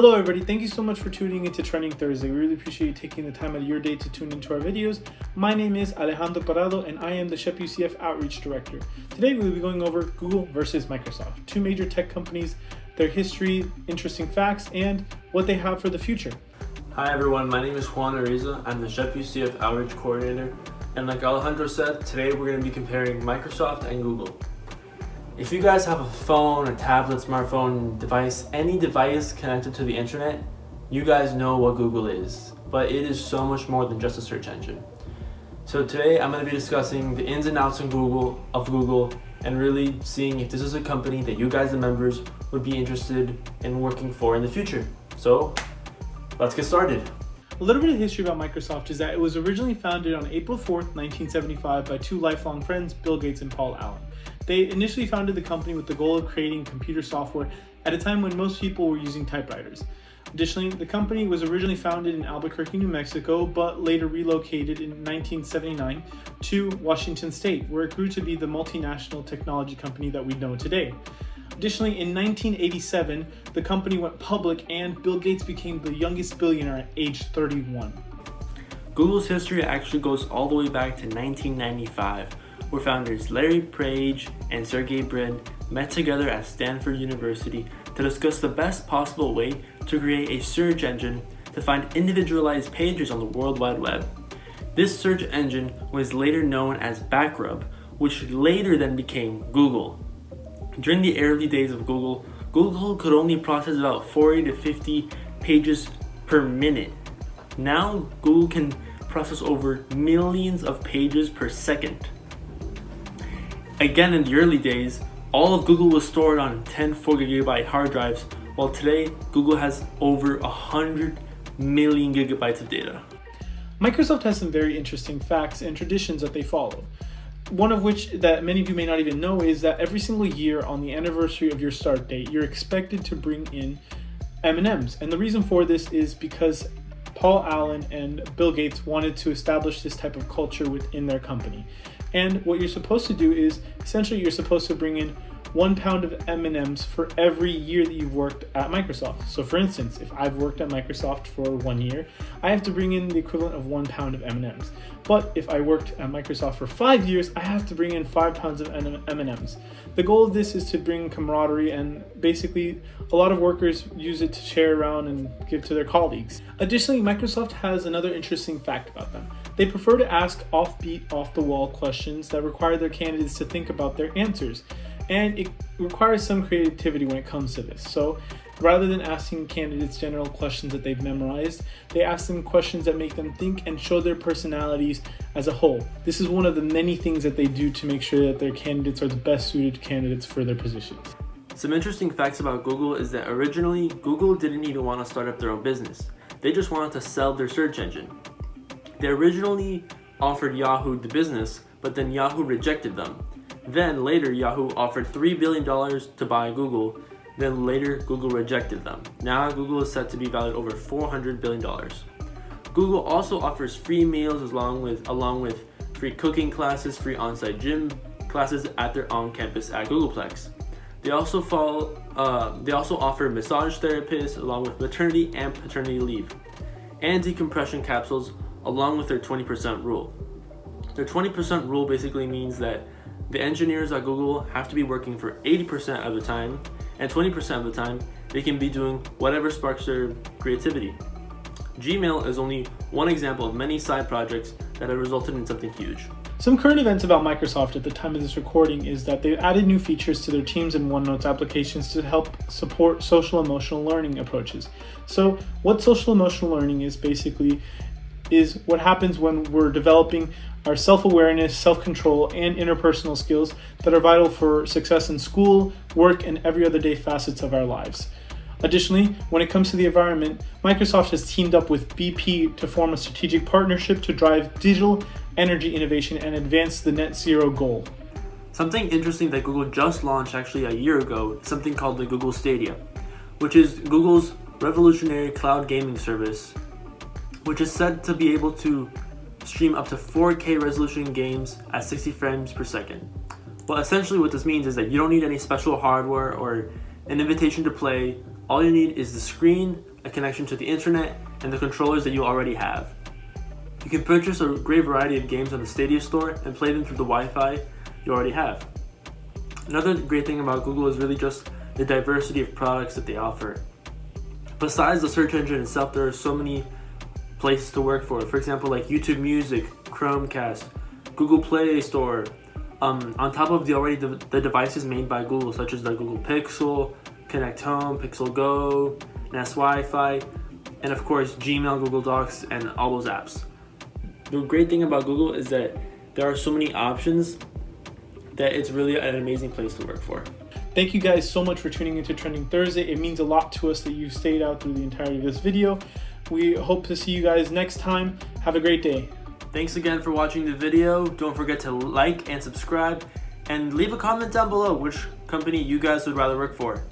Hello everybody, thank you so much for tuning into Trending Thursday. We really appreciate you taking the time out of your day to tune into our videos. My name is Alejandro Parrado and I am the SHPE UCF Outreach Director. Today we will be going over Google versus Microsoft, two major tech companies, their history, interesting facts, and what they have for the future. Hi everyone, my name is Juan Ariza. I'm the SHPE UCF Outreach Coordinator. And like Alejandro said, today we're going to be comparing Microsoft and Google. If you guys have a phone, a tablet, smartphone device, any device connected to the internet, you guys know what Google is. But it is so much more than just a search engine. So today I'm going to be discussing the ins and outs of Google and really seeing if this is a company that you guys, the members, would be interested in working for in the future. So let's get started. A little bit of history about Microsoft is that it was originally founded on April 4th, 1975 by two lifelong friends, Bill Gates and Paul Allen. They initially founded the company with the goal of creating computer software at a time when most people were using typewriters. Additionally, the company was originally founded in Albuquerque, New Mexico, but later relocated in 1979 to Washington State, where it grew to be the multinational technology company that we know today. Additionally, in 1987, the company went public and Bill Gates became the youngest billionaire at age 31. Google's history actually goes all the way back to 1995, where founders Larry Page and Sergey Brin met together at Stanford University to discuss the best possible way to create a search engine to find individualized pages on the World Wide Web. This search engine was later known as Backrub, which later then became Google. During the early days of Google could only process about 40 to 50 pages per minute. Now Google can process over millions of pages per second. Again, in the early days, all of Google was stored on 10 4GB hard drives, while today Google has over 100 million gigabytes of data. Microsoft has some very interesting facts and traditions that they follow. One of which that many of you may not even know is that every single year on the anniversary of your start date, you're expected to bring in M&Ms. And the reason for this is because Paul Allen and Bill Gates wanted to establish this type of culture within their company. And what you're supposed to do is, essentially you're supposed to bring in 1 pound of M&Ms for every year that you've worked at Microsoft. So for instance, if I've worked at Microsoft for 1 year, I have to bring in the equivalent of 1 pound of M&Ms. But if I worked at Microsoft for 5 years, I have to bring in 5 pounds of M&Ms. The goal of this is to bring camaraderie, and basically a lot of workers use it to share around and give to their colleagues. Additionally, Microsoft has another interesting fact about them. They prefer to ask offbeat, off-the-wall questions that require their candidates to think about their answers. And it requires some creativity when it comes to this. So rather than asking candidates general questions that they've memorized, they ask them questions that make them think and show their personalities as a whole. This is one of the many things that they do to make sure that their candidates are the best suited candidates for their positions. Some interesting facts about Google is that originally Google didn't even want to start up their own business. They just wanted to sell their search engine. They originally offered Yahoo the business, but then Yahoo rejected them. Then later Yahoo offered $3 billion to buy Google, then later Google rejected them. Now Google is set to be valued over $400 billion. Google also offers free meals along with free cooking classes, free on-site gym classes at their on-campus at Googleplex. They also offer massage therapists along with maternity and paternity leave, and decompression capsules along with their 20% rule. Their 20% rule basically means that the engineers at Google have to be working for 80% of the time, and 20% of the time they can be doing whatever sparks their creativity. Gmail is only one example of many side projects that have resulted in something huge. Some current events about Microsoft at the time of this recording is that they've added new features to their Teams and OneNote applications to help support social emotional learning approaches. So what social emotional learning is basically is what happens when we're developing our self-awareness, self-control, and interpersonal skills that are vital for success in school, work, and every other day facets of our lives. Additionally, when it comes to the environment, Microsoft has teamed up with BP to form a strategic partnership to drive digital energy innovation and advance the net zero goal. Something interesting that Google just launched actually a year ago is something called the Google Stadia, which is Google's revolutionary cloud gaming service, which is said to be able to stream up to 4K resolution games at 60 frames per second. Well, essentially what this means is that you don't need any special hardware or an invitation to play All you need is the screen, a connection to the internet, and the controllers that you already have. You can purchase a great variety of games on the Stadia store and play them through the Wi-Fi you already have. Another great thing about Google is really just the diversity of products that they offer. Besides the search engine itself, there are so many places to work for. For example, like YouTube Music, Chromecast, Google Play Store. On top of the devices made by Google, such as the Google Pixel, Connect Home, Pixel Go, Nest Wi-Fi, and of course Gmail, Google Docs, and all those apps. The great thing about Google is that there are so many options that it's really an amazing place to work for. Thank you guys so much for tuning into Trending Thursday. It means a lot to us that you stayed out through the entirety of this video. We hope to see you guys next time. Have a great day. Thanks again for watching the video. Don't forget to like and subscribe, and leave a comment down below which company you guys would rather work for.